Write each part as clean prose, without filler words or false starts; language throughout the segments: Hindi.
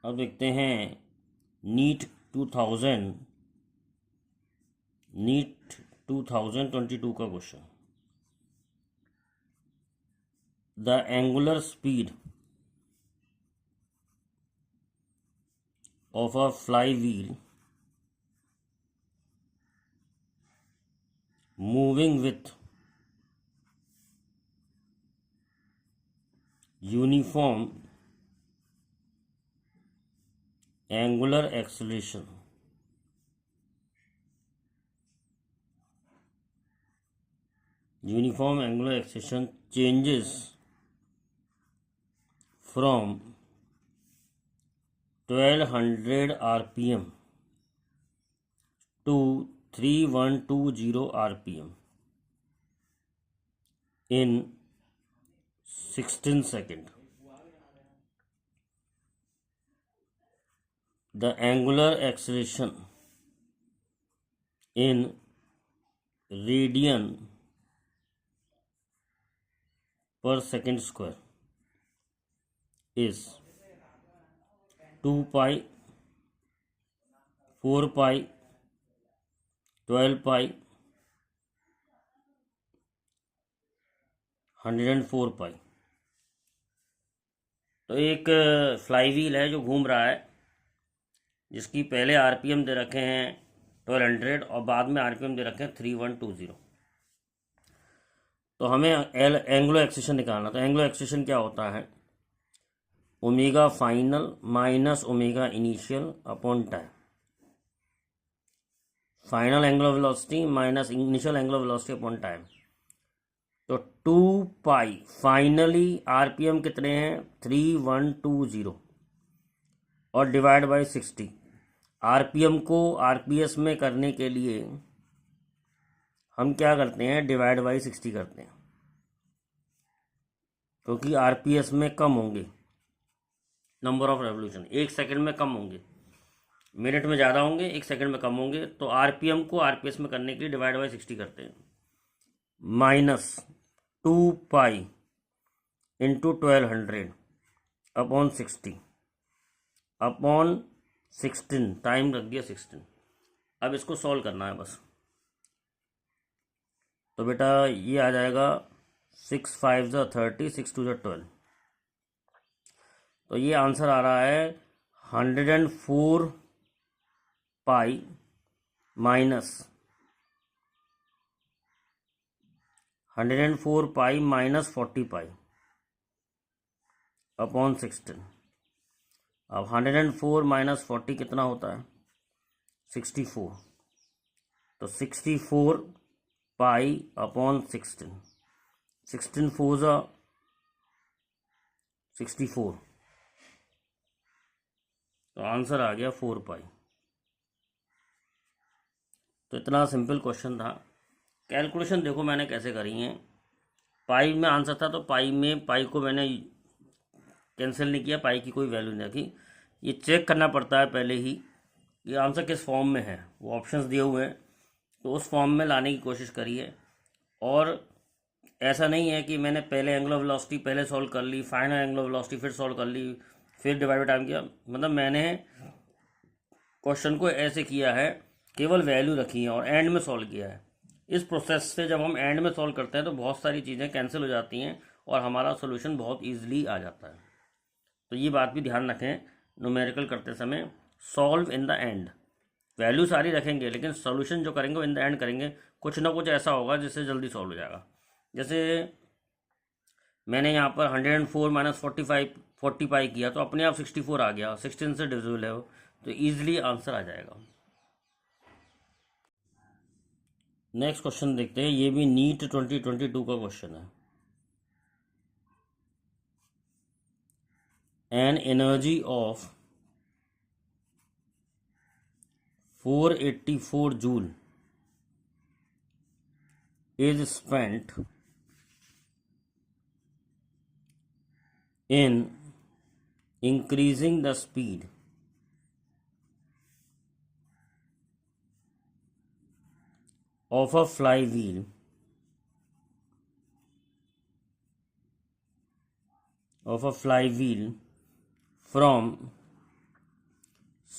अब देखते हैं नीट 2022 का question. The angular speed of a fly wheel moving with uniform angular acceleration changes from 1200 rpm to 3120 rpm in 16 seconds. The angular acceleration in radian per second square is 2 pi, 4 pi, 12 pi, 104 पाई। तो एक फ्लाई व्हील है जो घूम रहा है, जिसकी पहले आरपीएम दे रखे हैं 1200 और बाद में आरपीएम दे रखे हैं 3120। तो हमें एंग्लो एक्सेशन निकालना। तो एंग्लो एक्सेशन क्या होता है? Omega final minus omega initial upon time. Final angular velocity minus initial angular velocity upon time. तो 2 पाई फाइनली आरपीएम कितने हैं? 3120 और डिवाइड बाई 60। आरपीएम को आरपीएस में करने के लिए हम क्या करते हैं? डिवाइड बाई 60 करते हैं, क्योंकि आरपीएस में कम होंगे नंबर ऑफ रेवोल्यूशन, 1 सेकंड में कम होंगे, मिनट में ज़्यादा होंगे, 1 सेकंड में कम होंगे। तो आरपीएम को आरपीएस में करने के लिए डिवाइड बाई 60 करते हैं। Minus 2 pi into 1200 upon 60 upon 16, time रख दिया 16। अब इसको सॉल्व करना है बस। तो बेटा ये आ जाएगा 6 5 ज़ा 30, 6 2 ज़ा 12। तो ये आंसर आ रहा है 104 pi minus 104 pi minus 40 pi upon 16। अब 104 माइनस 40 कितना होता है? 64। तो 64 पाई अपॉन 16, 16 4 ज़ा 64। तो आंसर आ गया 4 पाई। तो इतना सिंपल क्वेश्चन था। कैलकुलेशन देखो मैंने कैसे करी है। पाई में आंसर था, तो पाई को मैंने कैंसिल नहीं किया, पाई की कोई वैल्यू नहीं रखी। ये चेक करना पड़ता है पहले ही ये आंसर किस फॉर्म में है। वो ऑप्शंस दिए हुए हैं, तो उस फॉर्म में लाने की कोशिश करिए। और ऐसा नहीं है कि मैंने पहले एंगुलर वेलोसिटी पहले सॉल्व कर ली, फाइनल एंगुलर वेलोसिटी फिर सॉल्व कर ली, फिर डिवाइड बाय टाइम किया। मतलब मैंने क्वेश्चन को ऐसे किया है, केवल वैल्यू रखी है और एंड में सॉल्व किया है। इस प्रोसेस से जब हम एंड में सॉल्व करते हैं तो बहुत सारी चीज़ें कैंसिल हो जाती हैं और हमारा सोल्यूशन बहुत ईजिली आ जाता है। तो ये बात भी ध्यान रखें न्यूमेरिकल करते समय। Solve in the end, value सारी रखेंगे लेकिन सोल्यूशन जो करेंगे वो इन द एंड करेंगे। कुछ ना कुछ ऐसा होगा जिससे जल्दी सॉल्व हो जाएगा। जैसे मैंने यहाँ पर 104 माइनस 40 पाई किया तो अपने आप 64 आ गया, 16 से डिविजिबल है वो, तो ईजिली आंसर आ जाएगा। नेक्स्ट क्वेश्चन देखते हैं। ये भी नीट 2022 का क्वेश्चन है। An energy of 484 joule is spent in increasing the speed of a flywheel from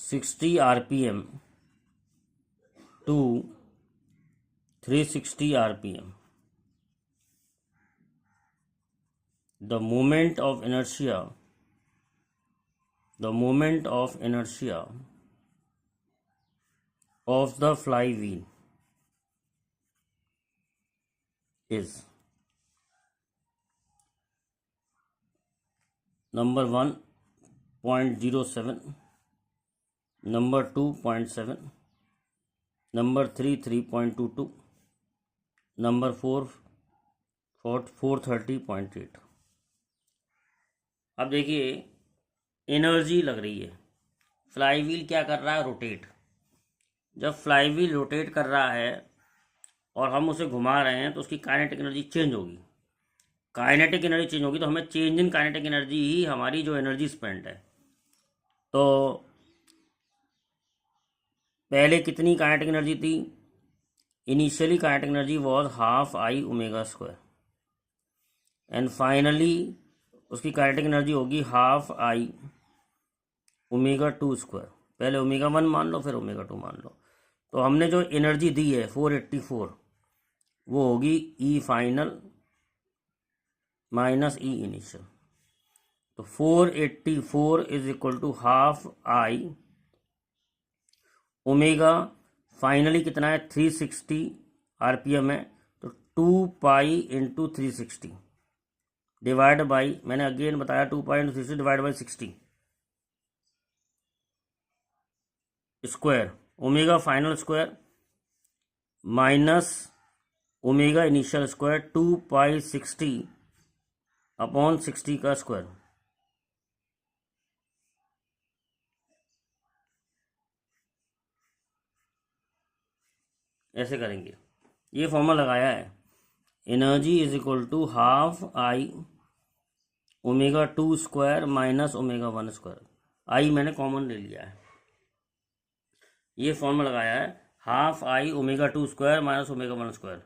60 RPM to 360 RPM. The moment of inertia of the flywheel is number 1 0.07, number 2 0.7, number 3 3.22, number 4 430.8। अब देखिए एनर्जी लग रही है, फ्लाईव्हील क्या कर रहा है, रोटेट। जब फ्लाईव्हील रोटेट कर रहा है और हम उसे घुमा रहे हैं तो उसकी काइनेटिक एनर्जी चेंज होगी। काइनेटिक एनर्जी चेंज होगी तो हमें चेंज इन काइनेटिक एनर्जी ही हमारी जो एनर्जी स्पेंड है। तो पहले कितनी काइनेटिक एनर्जी थी? Initially kinetic energy was half I omega square and finally उसकी काइनेटिक एनर्जी होगी हाफ आई ओमेगा 2 स्क्वायर। पहले ओमेगा 1 मान लो, फिर ओमेगा 2 मान लो। तो हमने जो एनर्जी दी है 484, वो होगी E final minus E initial. तो 484 is equal to half I omega finally कितना है 360 RPM है, तो 2 पाई इंटू 360 डिवाइड बाई, मैंने अगेन बताया 2 pi into 360 divide by 60 square, omega final square minus omega initial square 2 pi 60 upon 60 का स्क्वायर। ऐसे करेंगे, ये फॉर्मूला लगाया है। Energy is equal to half I omega 2 square minus omega 1 square. I मैंने कॉमन ले लिया है, ये फॉर्मूला लगाया है half I omega 2 square minus omega 1 square.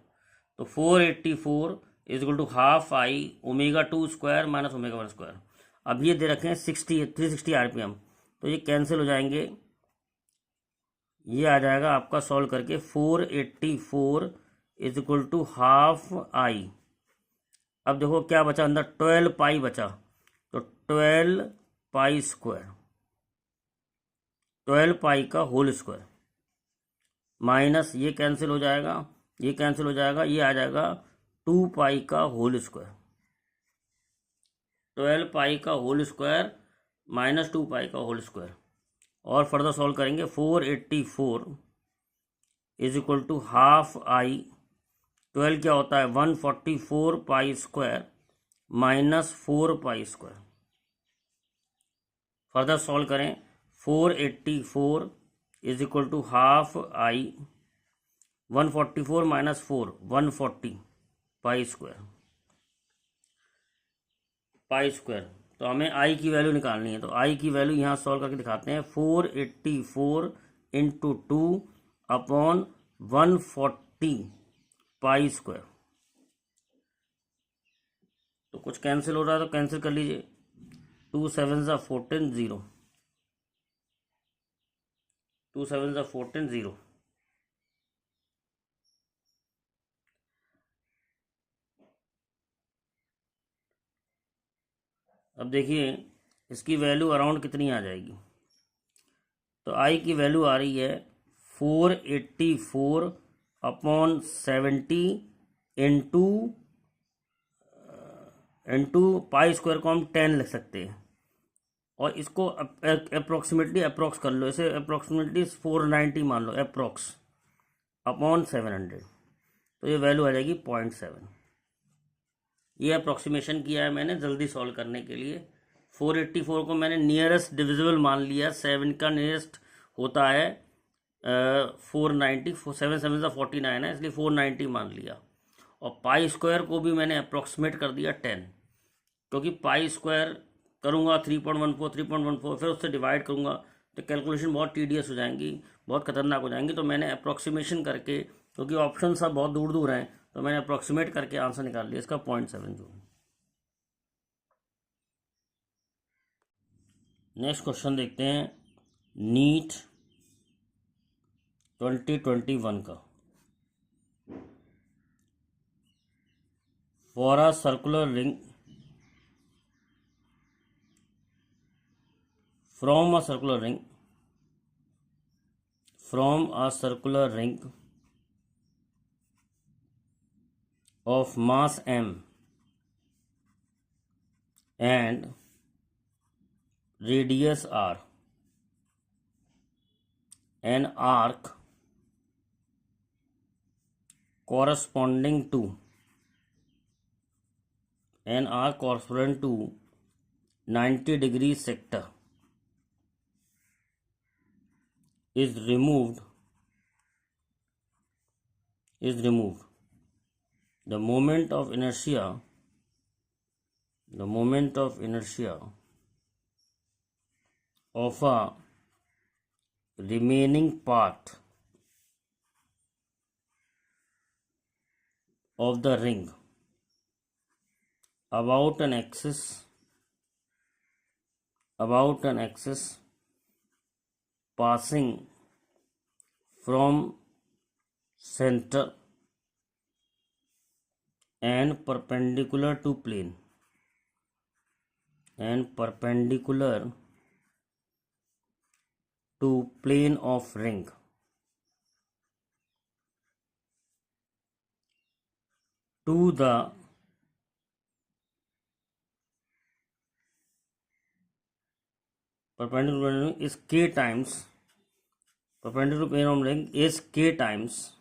तो 484 is equal to half I omega 2 square minus omega 1 square. अब ये दे रखे हैं 360 RPM, तो ये कैंसिल हो जाएंगे। ये आ जाएगा आपका सॉल्व करके 484 is equal to half I. अब देखो क्या बचा अंदर, 12 पाई बचा, तो 12 पाई स्क्वायर, 12 पाई का होल स्क्वायर माइनस ये कैंसिल हो जाएगा, ये कैंसिल हो जाएगा, ये आ जाएगा 2 पाई का होल स्क्वायर। 12 पाई का होल स्क्वायर माइनस 2 पाई का होल स्क्वायर। और फर्दर सॉल्व करेंगे 484 is equal to half I, 12 क्या होता है 144 pi square minus 4 pi square. Further solve करें 484 is equal to half I 144 minus 4 140 pi square. तो हमें आई की वैल्यू निकालनी है, तो आई की वैल्यू यहाँ सॉल्व करके दिखाते हैं। 484 इंटू 2 अपॉन 140 पाई स्क्वायर। तो कुछ कैंसिल हो रहा है तो कैंसिल कर लीजिए, 2 7 ज़ा 14 0, 2 7 ज़ा 14 0। अब देखिए इसकी वैल्यू अराउंड कितनी आ जाएगी। तो आई की वैल्यू आ रही है 484 अपॉन 70 इंटू पाई स्क्वायर को हम 10 लिख सकते हैं, और इसको अप्रोक्सीमेटली अप्रोक्स कर लो, इसे अप्रोक्सीमेटली 490 मान लो अप्रोक्स अपॉन 700, तो ये वैल्यू आ जाएगी 0.7। ये अप्रोक्सीमेशन किया है मैंने जल्दी सॉल्व करने के लिए। 484 को मैंने नियरेस्ट डिविजिबल मान लिया, 7 का नियरेस्ट होता है 490, 7 7 49 है, इसलिए 490 मान लिया। और पाई स्क्वायर को भी मैंने अप्रोक्सीमेट कर दिया 10, क्योंकि पाई स्क्वायर करूँगा 3.14 फिर उससे डिवाइड करूँगा तो कैलकुलेशन बहुत टीडियस हो जाएंगी, बहुत खतरनाक हो जाएंगी। तो मैंने अप्रोक्सीमेशन करके, क्योंकि ऑप्शन सब बहुत दूर दूर हैं, तो मैंने अप्रोक्सीमेट करके आंसर निकाल लिया इसका 0.7 जूल। नेक्स्ट क्वेश्चन देखते हैं। नीट 2021 का। For a circular ring from a circular ring of mass m and radius r, an arc corresponding to 90-degree sector is removed. The moment of inertia of a remaining part of the ring about an axis passing from center and perpendicular to plane of ring to the perpendicular is k times perpendicular plane of ring is k times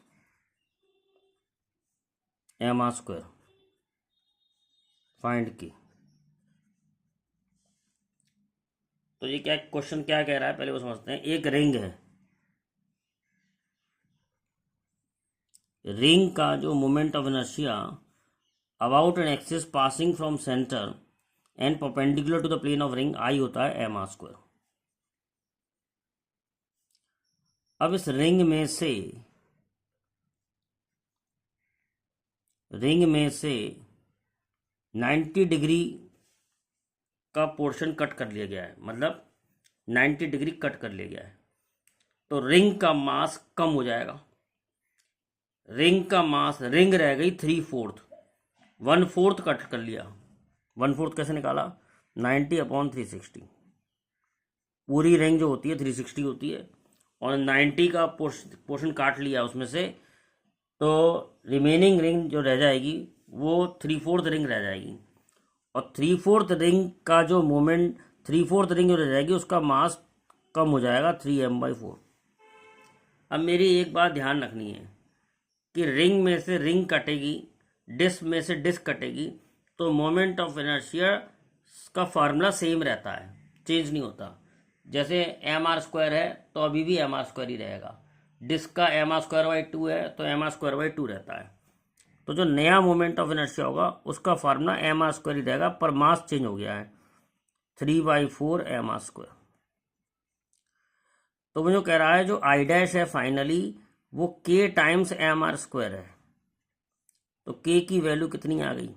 m r square. Find k. तो ये क्या क्वेश्चन क्या कह रहा है पहले वो समझते हैं। एक रिंग है, रिंग का जो moment of inertia about an axis passing from centre and perpendicular to the plane of ring I होता है एम आर स्क्वायर। अब इस रिंग में से 90 डिग्री का पोर्शन कट कर लिया गया है, मतलब 90 डिग्री कट कर लिया गया है, तो रिंग का मास कम हो जाएगा। रिंग रह गई 3/4, 1/4 कट कर लिया। 1/4 कैसे निकाला? 90/360। पूरी रिंग जो होती है 360 होती है और 90 का पोर्शन काट लिया उसमें से, तो रिमेनिंग रिंग जो रह जाएगी वो 3/4 रिंग रह जाएगी। और 3/4 रिंग का जो मोमेंट 3/4 रिंग जो रह जाएगी उसका मास कम हो जाएगा 3m/4। अब मेरी एक बात ध्यान रखनी है कि रिंग में से रिंग कटेगी, डिस्क में से डिस्क कटेगी, तो मोमेंट ऑफ इनर्शिया का फार्मूला सेम रहता है, चेंज नहीं होता। जैसे mr² है तो अभी भी mr² ही रहेगा। डिस्क का mr²/2 है तो mr²/2 रहता है। तो जो नया मोमेंट ऑफ इनर्शिया होगा उसका फार्मूला mr² ही रहेगा, पर मास चेंज हो गया है 3/4 mr²। तो वो जो कह रहा है जो आई डैश है फाइनली वो k टाइम्स mr² है। तो k की वैल्यू कितनी आ गई?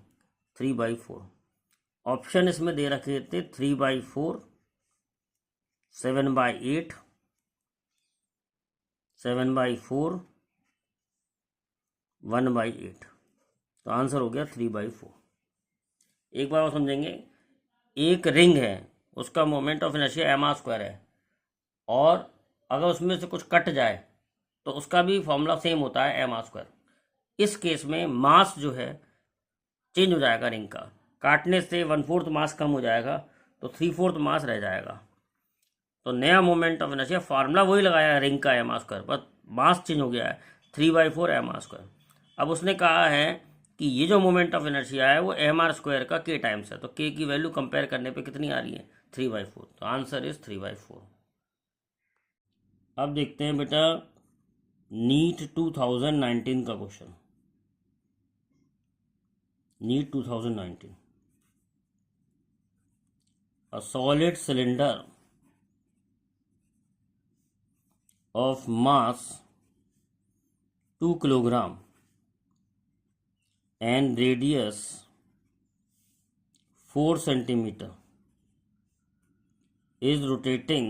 3/4। ऑप्शन इसमें दे रखे थे 3/4, 7/8, 7/4, 1/8। तो आंसर हो गया 3/4। एक बार और समझेंगे। एक रिंग है, उसका मोमेंट ऑफ इनर्शिया mr² है, और अगर उसमें से कुछ कट जाए तो उसका भी फॉर्मूला सेम होता है mr²। इस केस में मास जो है चेंज हो जाएगा, रिंग का काटने से 1/4 मास कम हो जाएगा, तो 3/4 मास रह जाएगा। तो नया मोमेंट ऑफ इनर्शिया फार्मूला वही लगाया है रिंग का mr², पर मास चेंज हो गया है 3/4 mr²। अब उसने कहा है कि ये जो मोमेंट ऑफ इनर्शिया है वो mr² का k टाइम्स है, तो k की वैल्यू कंपेयर करने पे कितनी आ रही है? 3/4। तो आंसर इज 3/4। अब देखते हैं बेटा नीट 2019 का question. NEET 2019, a solid cylinder of mass 2 kilogram and radius 4 centimeter is rotating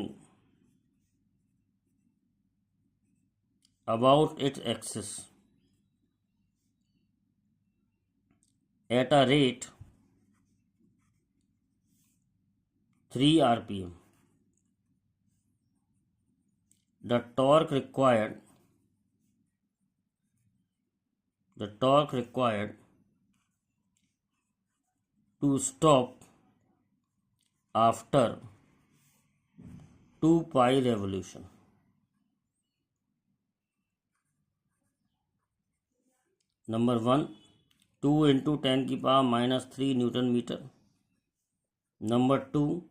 about its axis at a rate 3 rpm. The torque required to stop after 2 pi revolution. Number 1, 2 into 10 की power minus 3 newton metre. Number 2,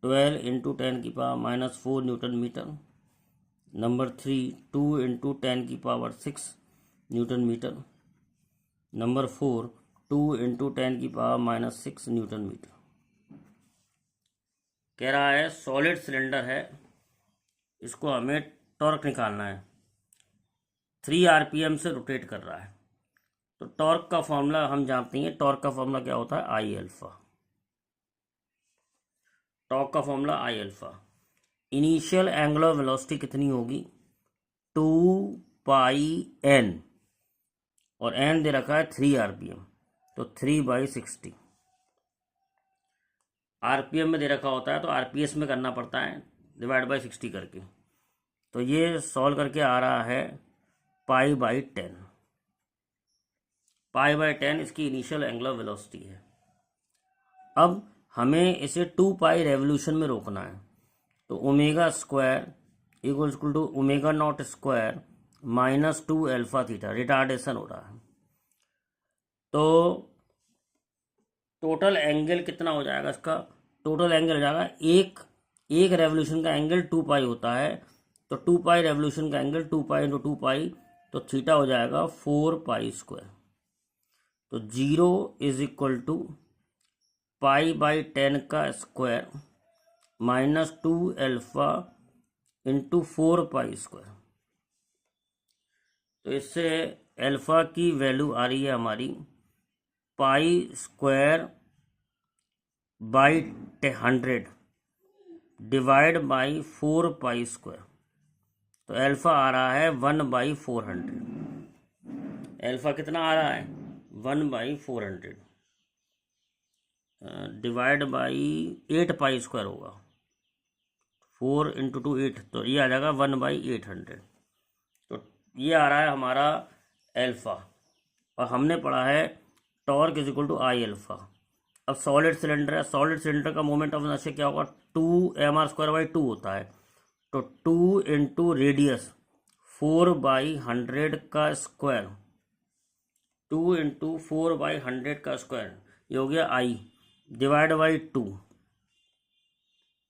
12 into 10 की power minus 4 newton metre. Number 3, 2 into 10 की power 6 newton metre. Number 4, 2 into 10 की पावर माइनस 6 न्यूटन मीटर. कह रहा है सॉलिड सिलेंडर है, इसको हमें टॉर्क निकालना है. 3 आरपीएम से रोटेट कर रहा है. तो टॉर्क का फॉर्मूला हम जानते हैं. टॉर्क का फॉर्मूला क्या होता है? आई एल्फा. टॉर्क का formula I alpha. Initial angular velocity कितनी होगी? 2 पाई एन, और एन दे रखा है 3 आरपीएम, तो 3/60. आरपीएम में दे रखा होता है तो आरपीएस में करना पड़ता है, डिवाइड बाई 60 करके. तो ये सॉल्व करके आ रहा है π/10. π/10 इसकी इनिशियल एंगुलर वेलोसिटी है. अब हमें इसे 2 पाई रेवोल्यूशन में रोकना है. तो omega square equals to omega not square minus 2 alpha theta. Retardation हो रहा है. तो टोटल एंगल कितना हो जाएगा? इसका टोटल एंगल हो जाएगा एक रेवोल्यूशन का एंगल 2 पाई होता है. तो 2 पाई रेवोल्यूशन का एंगल 2 पाई इंटू 2 पाई, तो थीटा हो जाएगा 4 पाई स्क्वायर. तो 0 इज इक्वल टू π/10 का square minus 2 alpha into 4 pi square. तो इससे अल्फा की वैल्यू आ रही है हमारी pi square by 100 divide by 4 pi square. तो अल्फा आ रहा है 1/400. अल्फा कितना आ रहा है? 1/400 डिवाइड बाई 8 पाई स्क्वायर होगा. 4 इंटू 2 8, तो ये आ जाएगा 1/800. तो ये आ रहा है हमारा अल्फा. और हमने पढ़ा है torque is equal to I alpha. अब सॉलिड सिलेंडर है. सॉलिड सिलेंडर का मोमेंट ऑफ इनर्शिया क्या होगा? 2mr²/2 होता है. तो 2 इंटू रेडियस 4/100 का स्क्वायर. 2 इंटू 4/100 का स्क्वायर, ये हो गया आई, डिवाइड बाई 2.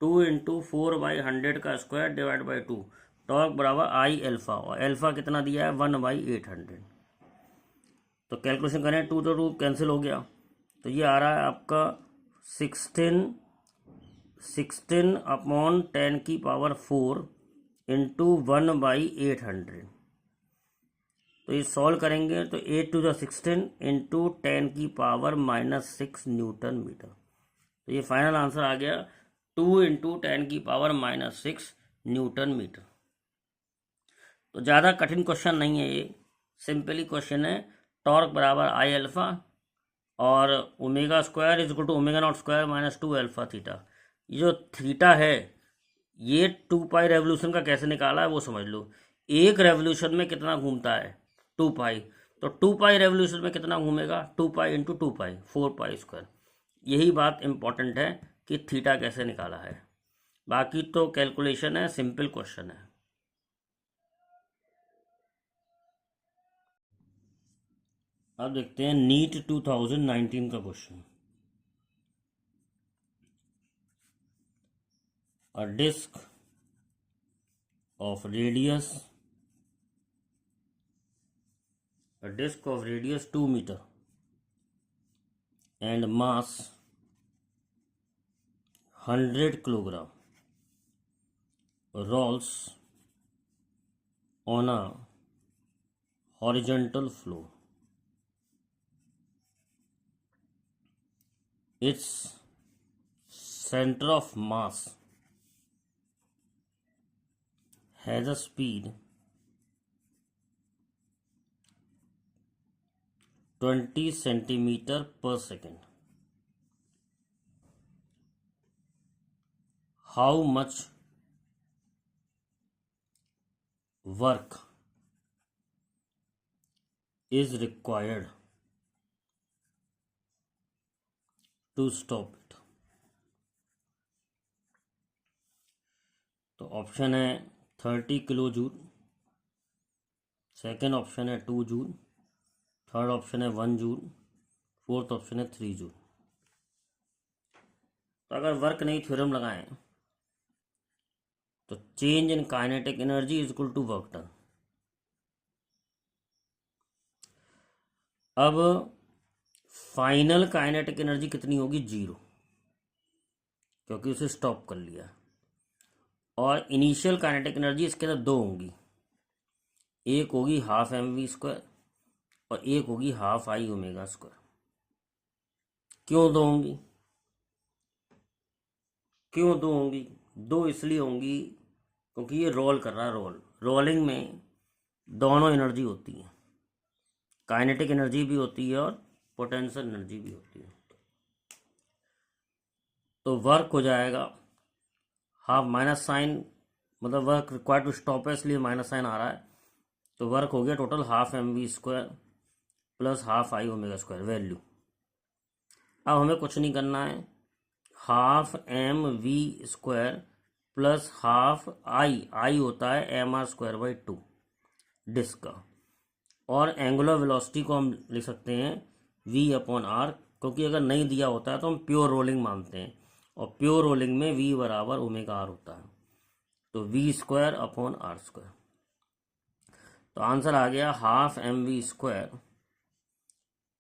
2 इंटू 4/100 का स्क्वायर डिवाइड बाई 2. टॉर्क बराबर आई एल्फा. और एल्फा कितना दिया है? 1/800. तो कैलकुलेशन करें, 2 तो 2 कैंसिल हो गया. तो ये आ रहा है आपका 16/10⁴ इंटू 1/800. तो ये सॉल्व करेंगे तो 8 to the 16 into 10⁻⁻6 newton metre. तो ये फाइनल आंसर आ गया 2 इंटू 10⁻⁻6 न्यूटन मीटर. तो ज़्यादा कठिन क्वेश्चन नहीं है ये, सिंपली क्वेश्चन है. टॉर्क बराबर आई अल्फा और omega square is equal to omega not square minus 2 alpha theta. ये जो थीटा है ये 2 पाई रेवोल्यूशन का कैसे निकाला है वो समझ लो. एक रेवोल्यूशन में कितना घूमता है? 2 पाई. तो 2 पाई रेवोल्यूशन में कितना घूमेगा? 2 पाई इंटू 2 पाई, 4 पाई स्क्वायर. यही बात इम्पॉर्टेंट है कि थीटा कैसे निकाला है. बाकी तो कैलकुलेशन है, सिंपल क्वेश्चन है. अब देखते हैं नीट 2019 का question. A disc of radius 2 meter and mass 100 kilogram rolls on a horizontal floor. Its center of mass has a speed 20 centimetre पर second. How much work is required to stop it? तो ऑप्शन है 30 किलो जूल, सेकेंड ऑप्शन है 2 जूल, थर्ड ऑप्शन है 1 जूल, फोर्थ ऑप्शन है 3 जूल। तो अगर वर्क नहीं थ्योरम लगाएं तो change in kinetic energy is equal to work done. अब फाइनल काइनेटिक एनर्जी कितनी होगी? 0, क्योंकि उसे स्टॉप कर लिया। और इनिशियल काइनेटिक एनर्जी इसके अंदर 2 होंगी, एक होगी हाफ mv² और एक होगी हाफ I ओमेगा स्क्वायर। क्यों 2 होंगी? क्यों 2 होंगी? 2 इसलिए होंगी क्योंकि ये रोल कर रहा है। रोलिंग में दोनों एनर्जी होती है, काइनेटिक एनर्जी भी होती है और पोटेंशियल एनर्जी भी होती है। तो वर्क हो जाएगा हाफ, माइनस साइन मतलब वर्क रिक्वायर्ड टू स्टॉप है इसलिए माइनस साइन आ रहा है। तो वर्क हो गया total half mv² plus half I omega square value. अब हमें कुछ नहीं करना है, half mv² plus half I होता है mr²/2 डिस्क का, और एंगुलर वेलोसिटी को हम लिख सकते हैं v/r, क्योंकि अगर नहीं दिया होता है तो हम प्योर रोलिंग मानते हैं, और प्योर रोलिंग में v बराबर ओमेगा r होता है, तो v²/r²। तो आंसर आ गया हाफ mv²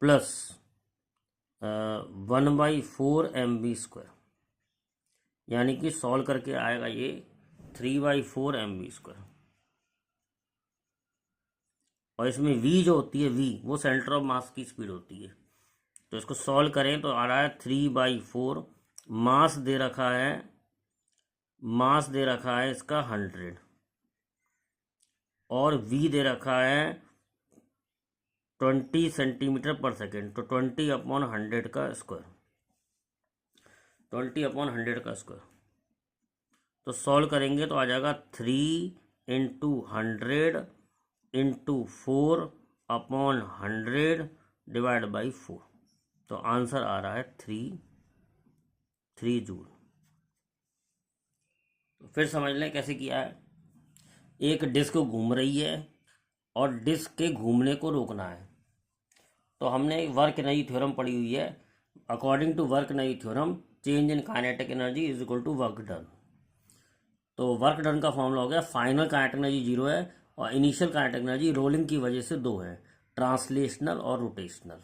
प्लस 1/4 mv², यानी कि सॉल्व करके आएगा ये 3/4 mv²। और इसमें v जो होती है, v वो सेंटर ऑफ मास की स्पीड होती है। तो इसको सॉल्व करें तो आ रहा है 3/4, मास दे रखा है इसका 100, और v दे रखा है 20 सेंटीमीटर पर सेकेंड, तो 20/100 का स्क्वायर, 20/100 का स्क्वायर। तो सॉल्व करेंगे तो आ जाएगा 3 × 100 × 4/100 डिवाइड बाई 4। तो आंसर आ रहा है 3 जूल। तो फिर समझ लें कैसे किया है। एक डिस्क घूम रही है और डिस्क के घूमने को रोकना है। तो हमने वर्क एनर्जी थ्योरम पढ़ी हुई है। According to work energy theorem, change in kinetic energy is equal to work done. तो वर्क डन का फॉर्मूला हो गया, फाइनल काइनेटिक एनर्जी 0 है और इनिशियल काइनेटिक एनर्जी रोलिंग की वजह से 2 है, ट्रांसलेशनल और रोटेशनल।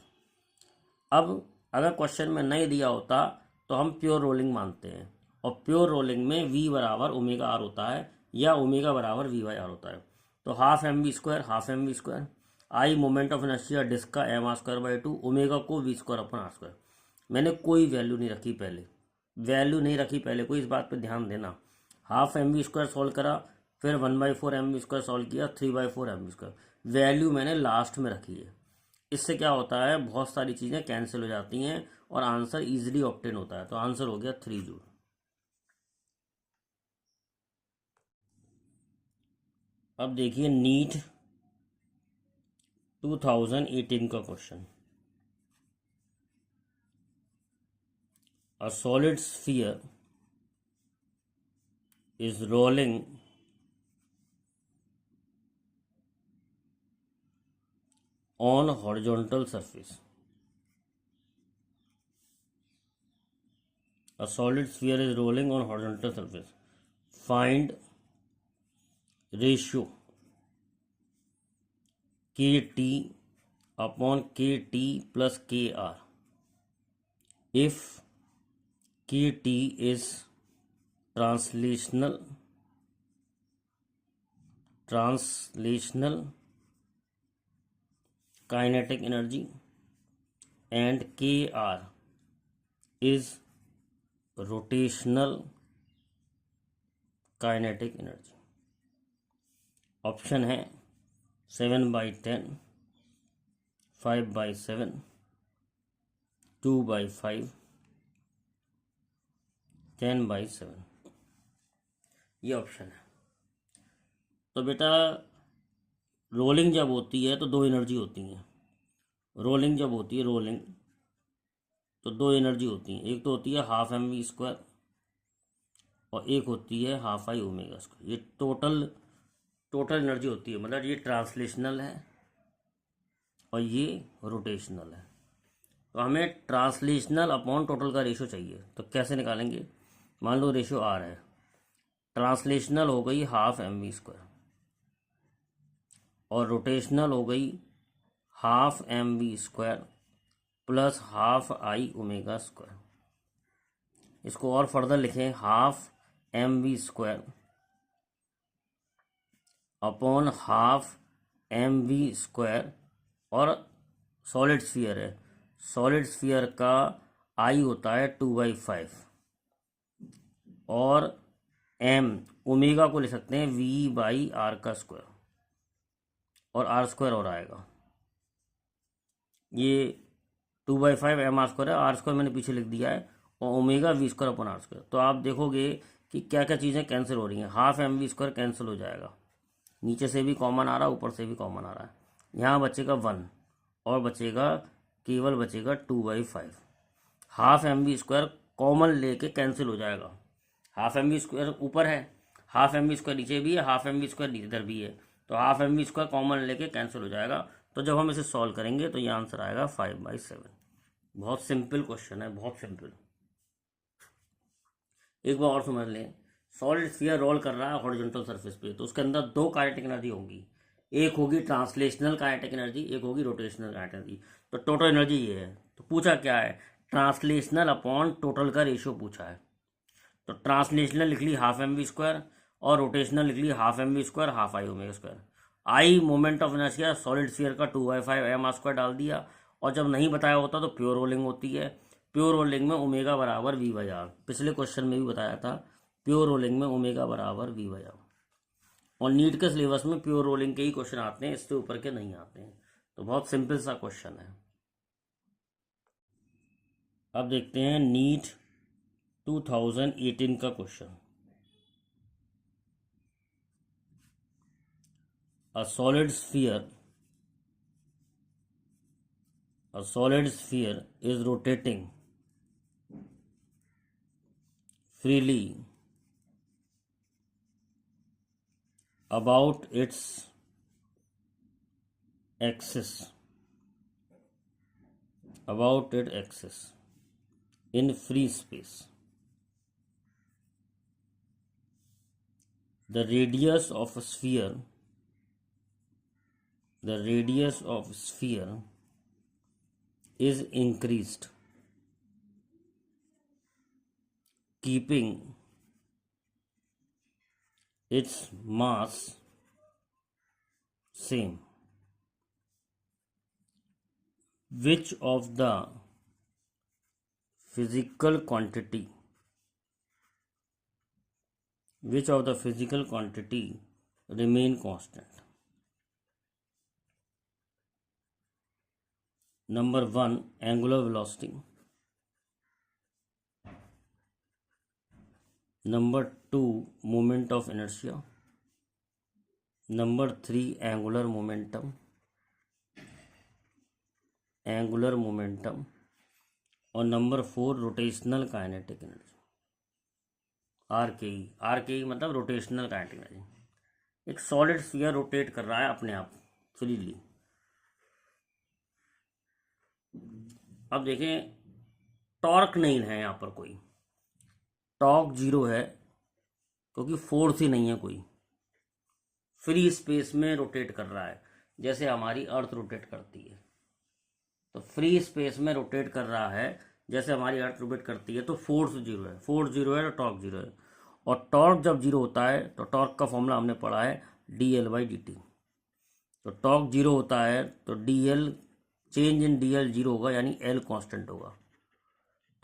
अब अगर क्वेश्चन में नहीं दिया होता तो हम प्योर रोलिंग मानते हैं, और प्योर रोलिंग में v बराबर ओमेगा r होता है या ओमेगा बराबर v/r होता है। तो half mv², I moment of inertia disc का mr²/2, ओमेगा को v²/r²। मैंने कोई वैल्यू नहीं रखी पहले, कोई इस बात पे ध्यान देना। हाफ mv² सॉल्व करा, फिर 1/4 mv² सॉल्व किया, 3/4 mv², वैल्यू मैंने लास्ट में रखी है। इससे क्या होता है, बहुत सारी चीज़ें कैंसिल हो जाती हैं और आंसर इजीली ऑब्टेन होता है। तो आंसर हो गया 3 जूल। अब देखिए नीट 2018 का question. A solid sphere is rolling on horizontal surface. A solid sphere is rolling on horizontal surface. Find ratio kt upon kt plus kr if kt is translational kinetic energy and kr is rotational kinetic energy। Option है 7/10, 5/7, 2/5, 10/7, ये ऑप्शन है। तो बेटा रोलिंग जब होती है तो दो एनर्जी होती हैं। रोलिंग जब होती है रोलिंग तो दो एनर्जी होती हैं, एक तो होती है हाफ mv² और एक होती है हाफ आई ओमेगा स्क्वायर। ये टोटल एनर्जी होती है, मतलब ये ट्रांसलेशनल है और ये रोटेशनल है। तो हमें ट्रांसलेशनल अपॉन टोटल का रेशो चाहिए, तो कैसे निकालेंगे? मान लो रेशो आर है, ट्रांसलेशनल हो गई हाफ mv² और रोटेशनल हो गई half mv² plus half I omega square. इसको और फर्दर लिखें, half mv² upon half mv², और सॉलिड स्फीयर है, सॉलिड स्फीयर का आई होता है 2/5 और m ओमेगा को ले सकते हैं v/r² और r² और आएगा। ये 2/5 mr² है, r² मैंने पीछे लिख दिया है, और ओमेगा v² अपॉन r²। तो आप देखोगे कि क्या क्या चीज़ें कैंसिल हो रही हैं। हाफ mv² कैंसिल हो जाएगा, नीचे से भी कॉमन आ रहा है, ऊपर से भी कॉमन आ रहा है। यहाँ बचेगा 1 और बचेगा, केवल बचेगा 2/5। हाफ mv² कॉमन लेके कैंसिल हो जाएगा। हाफ mv² ऊपर है, हाफ mv² नीचे भी है, हाफ mv² इधर भी है, तो हाफ mv² कॉमन लेके कैंसिल हो जाएगा। तो जब हम इसे सॉल्व करेंगे तो ये आंसर आएगा 5/7। बहुत सिंपल क्वेश्चन है, बहुत सिंपल। एक बार और समझ लें, सॉलिड स्फीयर रोल कर रहा है हॉरिजॉन्टल सरफेस पे, तो उसके अंदर दो काइनेटिक एनर्जी होंगी, एक होगी ट्रांसलेशनल काइनेटिक एनर्जी, एक होगी रोटेशनल काइनेटिक एनर्जी। तो टोटल एनर्जी ये है। तो पूछा क्या है? ट्रांसलेशनल अपॉन टोटल का रेशियो पूछा है। तो ट्रांसलेशनल लिख ली हाफ mv² और रोटेशनल लिख ली half mv² half I omega square. I moment of inertia solid sphere का 2/5 mr² डाल दिया, और जब नहीं बताया होता तो प्योर रोलिंग होती है। प्योर रोलिंग में ओमेगा बराबर v/r, पिछले क्वेश्चन में भी बताया था, प्योर रोलिंग में ओमेगा बराबर v/r। और नीट के सिलेबस में प्योर रोलिंग के ही क्वेश्चन आते हैं, इससे ऊपर के नहीं आते हैं। तो बहुत सिंपल सा क्वेश्चन है। अब देखते हैं नीट 2018 का question. A solid sphere is rotating freely about its axis in free space. The radius of a sphere is increased, keeping its mass same. Which of the physical quantity remain constant? Number 1, angular velocity. Number 2, moment of inertia. Number 3, angular momentum. और नंबर 4, रोटेशनल काइनेटिक एनर्जी, आरकेई मतलब रोटेशनल काइनेटिक एनर्जी। एक सॉलिड स्फीयर रोटेट कर रहा है अपने आप फ्रीली। अब देखें, टॉर्क नहीं है यहाँ पर, कोई टॉर्क 0 है क्योंकि फोर्स ही नहीं है कोई। फ्री स्पेस में रोटेट कर रहा है, जैसे हमारी अर्थ रोटेट करती है। तो फ्री स्पेस में रोटेट कर रहा है जैसे हमारी अर्थ रोटेट करती है, तो फोर्स 0 है, तो टॉर्क 0 है। और टॉर्क जब 0 होता है तो टॉर्क का फॉर्मूला हमने पढ़ा है dl/dt। तो टॉर्क 0 होता है तो dl, चेंज इन dl 0 होगा, यानी l कांस्टेंट होगा,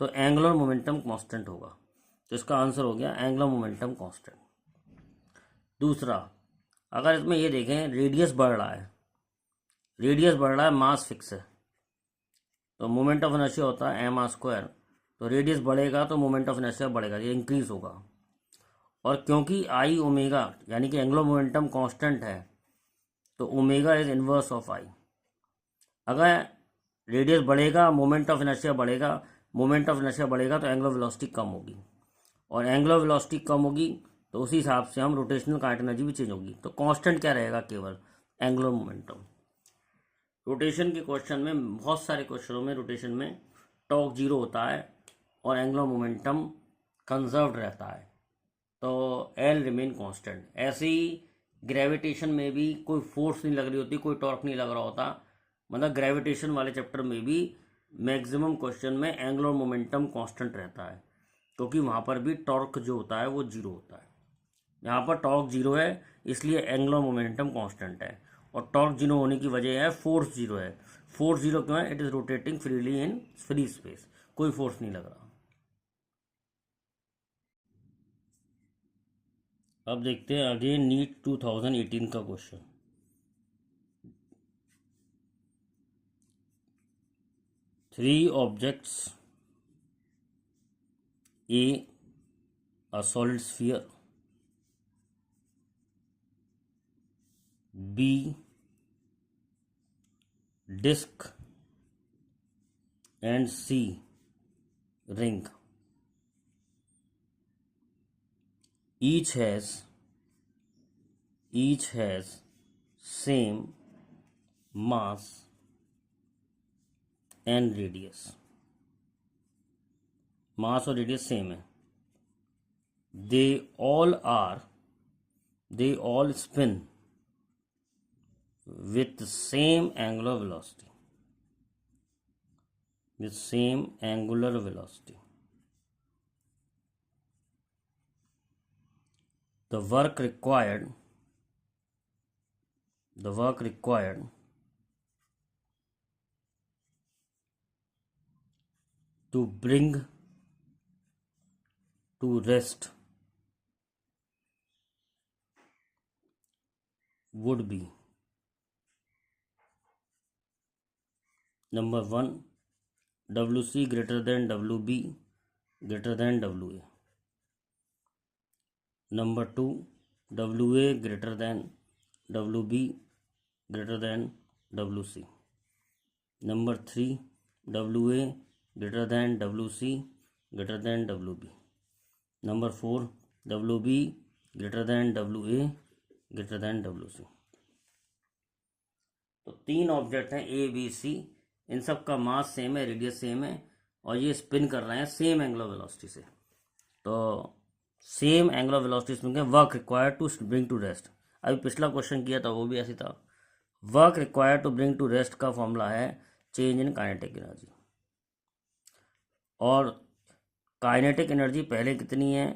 तो एंगुलर मोमेंटम कांस्टेंट होगा। तो इसका आंसर हो गया एंगुलर मोमेंटम कांस्टेंट। दूसरा, अगर इसमें ये देखें रेडियस बढ़ रहा है, रेडियस बढ़ रहा है, मास फिक्स है, तो मोमेंट ऑफ इनर्शिया होता है एम आर स्क्वायर। तो रेडियस बढ़ेगा तो मोमेंट ऑफ इनर्शिया बढ़ेगा, ये इंक्रीज होगा। और क्योंकि आई ओमेगा यानी कि एंगुलर मोमेंटम कांस्टेंट है, तो ओमेगा इज इनवर्स ऑफ आई। अगर रेडियस बढ़ेगा मोमेंट ऑफ इनर्शिया बढ़ेगा, मोमेंट ऑफ इनर्शिया बढ़ेगा तो एंगुलर वेलोसिटी कम होगी, और एंगुलर वेलोसिटी कम होगी तो उसी हिसाब से हम रोटेशनल काइनेटिक एनर्जी भी चेंज होगी। तो कांस्टेंट क्या रहेगा? केवल एंगुलर मोमेंटम। रोटेशन के क्वेश्चन में, बहुत सारे क्वेश्चनों में रोटेशन में टॉर्क जीरो होता है और एंगुलर मोमेंटम कंजर्व्ड रहता है, तो एल रिमेन कांस्टेंट। ऐसे ही ग्रेविटेशन में भी कोई फोर्स नहीं लग रही होती, कोई टॉर्क नहीं लग रहा होता, मतलब ग्रेविटेशन वाले चैप्टर में भी मैक्सिमम क्वेश्चन में एंगुलर मोमेंटम कांस्टेंट रहता है, क्योंकि वहाँ पर भी टॉर्क जो होता है वो जीरो होता है। यहाँ पर टॉर्क जीरो है इसलिए एंगुलर मोमेंटम कांस्टेंट है, और टॉर्क जीरो होने की वजह है फोर्स जीरो है। फोर्स जीरो क्यों है? It is rotating freely in free space, कोई फोर्स नहीं लग रहा। अब देखते हैं आगे नीट 2018 का question. Three objects, A solid sphere, B disc and C ring. Each has same mass and radius. Mass और रेडियस सेम है। They all spin with the same angular velocity. The work required to bring to rest would be number 1 WC greater than WB greater than WA, number 2 WA greater than WB greater than WC, number 3 WA greater than WC greater than WB, number 4 WB greater than WA greater than WC। तो तीन ऑब्जेक्ट हैं ए बी सी, इन सब का मास सेम है, रेडियस सेम है, और ये स्पिन कर रहे हैं सेम एंगुलर वेलोसिटी से। तो same angular velocity spin, work required to bring to rest. अभी पिछला क्वेश्चन किया था वो भी ऐसे था। Work required to bring to rest का फॉर्मूला है चेंज इन काइनेटिक एनर्जी, और काइनेटिक एनर्जी पहले कितनी है?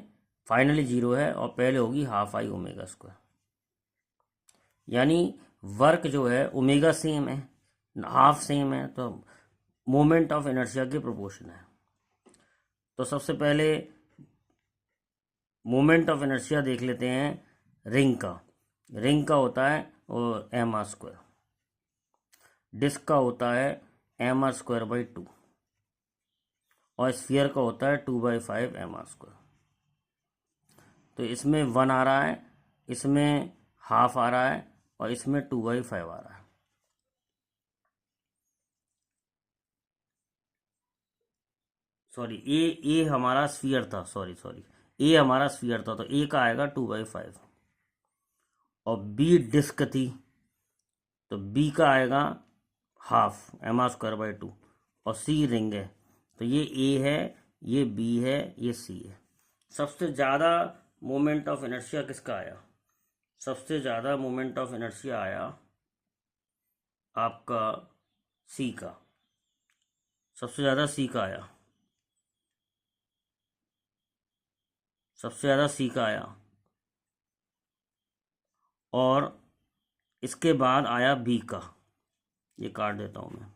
फाइनली जीरो है, और पहले होगी हाफ आई ओमेगा स्क्वायर। यानी वर्क जो है ओमेगा सेम है, हाफ सेम है, तो मोमेंट ऑफ इनर्शिया के प्रोपोर्शन है। तो सबसे पहले मोमेंट ऑफ इनर्शिया देख लेते हैं रिंग का होता है वो एम आर स्क्वायर, डिस्क का होता है एम आर स्क्वायर बाई 2, और स्फीयर का होता है 2/5 एम आर स्क्वायर। तो इसमें 1 आ रहा है, इसमें हाफ आ रहा है, और इसमें 2/5 आ रहा है। सॉरी, ए हमारा स्फीयर था, सॉरी ए हमारा स्फीयर था, तो ए का आएगा 2/5, और बी डिस्क थी तो बी का आएगा half M R square by 2, और सी रिंग है, तो ये ए है, ये बी है, ये सी है। सबसे ज़्यादा मोमेंट ऑफ इनर्शिया किसका आया? सबसे ज़्यादा मोमेंट ऑफ इनर्शिया आया आपका सी का, सबसे ज़्यादा सी का आया, सबसे ज़्यादा सी का आया, और इसके बाद आया बी का, ये काट देता हूँ मैं।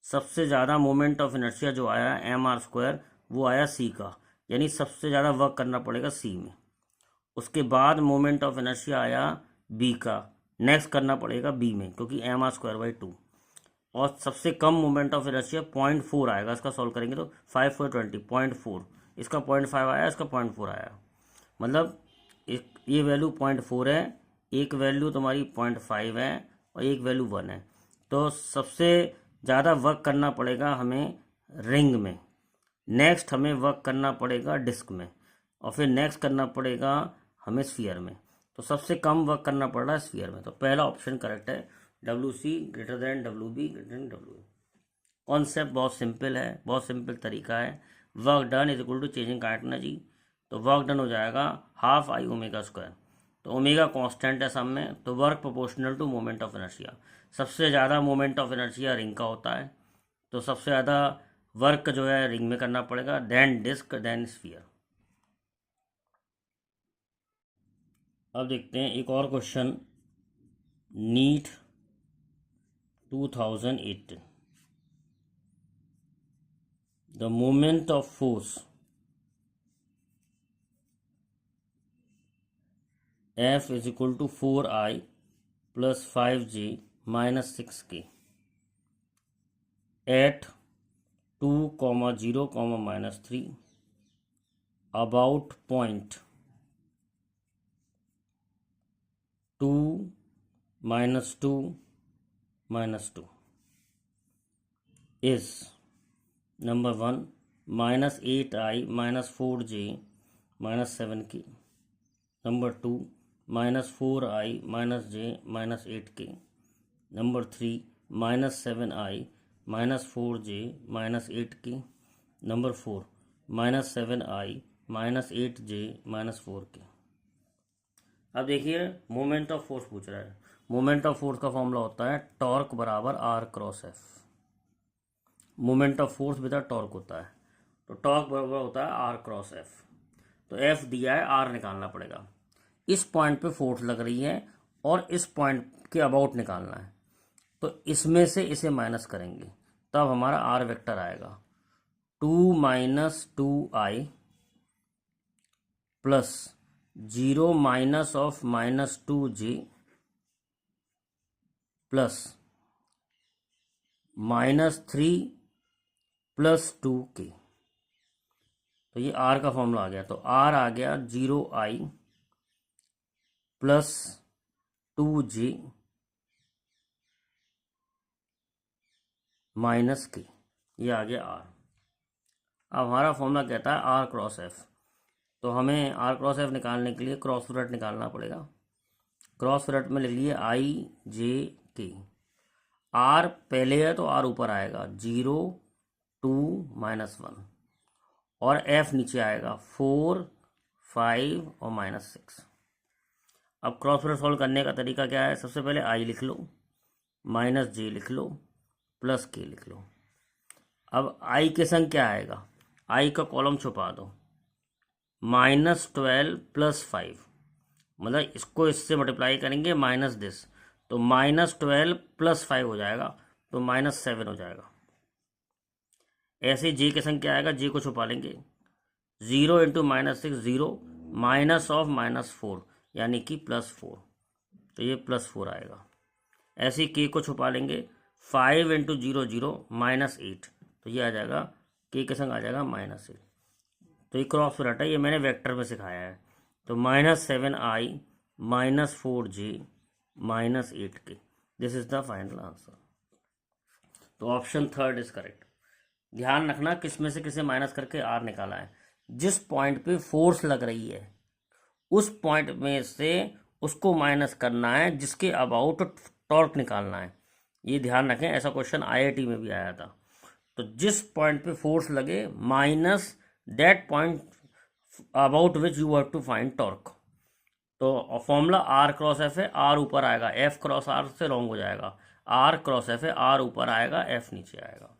सबसे ज़्यादा मोमेंट ऑफ इनर्शिया जो आया एम आर स्क्वायर, वो आया सी का, यानी सबसे ज़्यादा वर्क करना पड़ेगा सी में। उसके बाद मोमेंट ऑफ इनर्शिया आया बी का, नेक्स्ट करना पड़ेगा बी में, क्योंकि mr²/2। और सबसे कम मोमेंट ऑफ इनर्शिया 0.4 आएगा, इसका सॉल्व करेंगे तो 5 4 20 0.4, इसका 0.5 आया, इसका 0.4 आया, मतलब ये वैल्यू 0.4 है, एक वैल्यू तुम्हारी 0.5 है और एक वैल्यू 1 है। तो सबसे ज़्यादा वर्क करना पड़ेगा हमें रिंग में, नेक्स्ट हमें वर्क करना पड़ेगा डिस्क में, और फिर नेक्स्ट करना पड़ेगा हमें स्फीयर में। तो सबसे कम वर्क करना पड़ रहा है स्फीयर में, तो पहला ऑप्शन करेक्ट है, WC greater than WB greater than WA। Concept बहुत सिंपल है, बहुत सिंपल तरीका है। Work done is equal to changing kinetic energy, तो वर्क डन हो जाएगा हाफ I ω²। तो ओमेगा कांस्टेंट है सब में, तो work proportional to moment of inertia. सबसे ज़्यादा मोमेंट ऑफ इनर्शिया रिंग का होता है, तो सबसे ज़्यादा वर्क जो है रिंग में करना पड़ेगा, देन डिस्क देन स्फीयर। अब देखते हैं एक और question, NEET 2018। The moment of force F is equal to 4I plus 5J minus 6K at 2, 0, minus 3 about point 2 minus 2 minus 2 is number 1 minus 8I minus 4J minus 7K, number 2 minus 4I minus J minus 8K, number 3 minus 7I minus 4J minus 8K, number 4 minus 7I minus 8J minus 4K। अब देखिए मोमेंट ऑफ फोर्स पूछ रहा है। मोमेंट ऑफ फोर्स का फॉर्मूला होता है टॉर्क बराबर R cross F। Moment of force with torque होता है, तो टॉर्क बराबर होता है R क्रॉस F। तो F दिया है, R निकालना पड़ेगा। इस पॉइंट पे फोर्स लग रही है और इस पॉइंट के अबाउट निकालना है, तो इसमें से इसे माइनस करेंगे, तब हमारा R वेक्टर आएगा 2 minus 2I plus 0 minus of minus 2J plus minus 3 plus 2K। तो ये R का फॉर्मूला आ गया, तो R आ गया 0I plus 2J minus K, ये आ गया R। अब हमारा फॉर्मूला कहता है R क्रॉस F, तो हमें R क्रॉस F निकालने के लिए क्रॉस प्रोडक्ट निकालना पड़ेगा। क्रॉस प्रोडक्ट में लिख लिए IJK। R पहले है तो R ऊपर आएगा 0 2 -1, और F नीचे आएगा 4 5 और -6। अब क्रॉस प्रोडक्ट सॉल्व करने का तरीका क्या है, सबसे पहले I लिख लो, माइनस J लिख लो, प्लस K लिख लो। अब I के संग क्या आएगा, I का कॉलम छुपा दो, -12 प्लस 5, मतलब इसको इससे मल्टीप्लाई करेंगे माइनस दिस, तो -12 प्लस 5 हो जाएगा, तो -7 हो जाएगा। ऐसे J के संग क्या आएगा, J को छुपा लेंगे, 0 इंटू -6 0, माइनस ऑफ -4 यानी कि +4, तो ये +4 आएगा। ऐसे K को छुपा लेंगे, 5 इंटू 0 0 -8, तो ये आ जाएगा K के संग आ जाएगा -8। तो ये क्रॉस प्रोडक्ट है, ये मैंने वेक्टर में सिखाया है। तो -7I -4J -8K, this is the final answer. तो ऑप्शन 3 इज करेक्ट। ध्यान रखना किस में से किसे माइनस करके R निकाला है। जिस पॉइंट पे फोर्स लग रही है उस पॉइंट में से उसको माइनस करना है जिसके अबाउट टॉर्क निकालना है। ये ध्यान रखें, ऐसा क्वेश्चन IIT में भी आया था। तो जिस पॉइंट पे फोर्स लगे minus that point about which you have to find torque. तो फॉर्मूला R क्रॉस F है, R ऊपर आएगा, F क्रॉस R से रॉन्ग हो जाएगा, R क्रॉस F है, R ऊपर आएगा, F नीचे आएगा।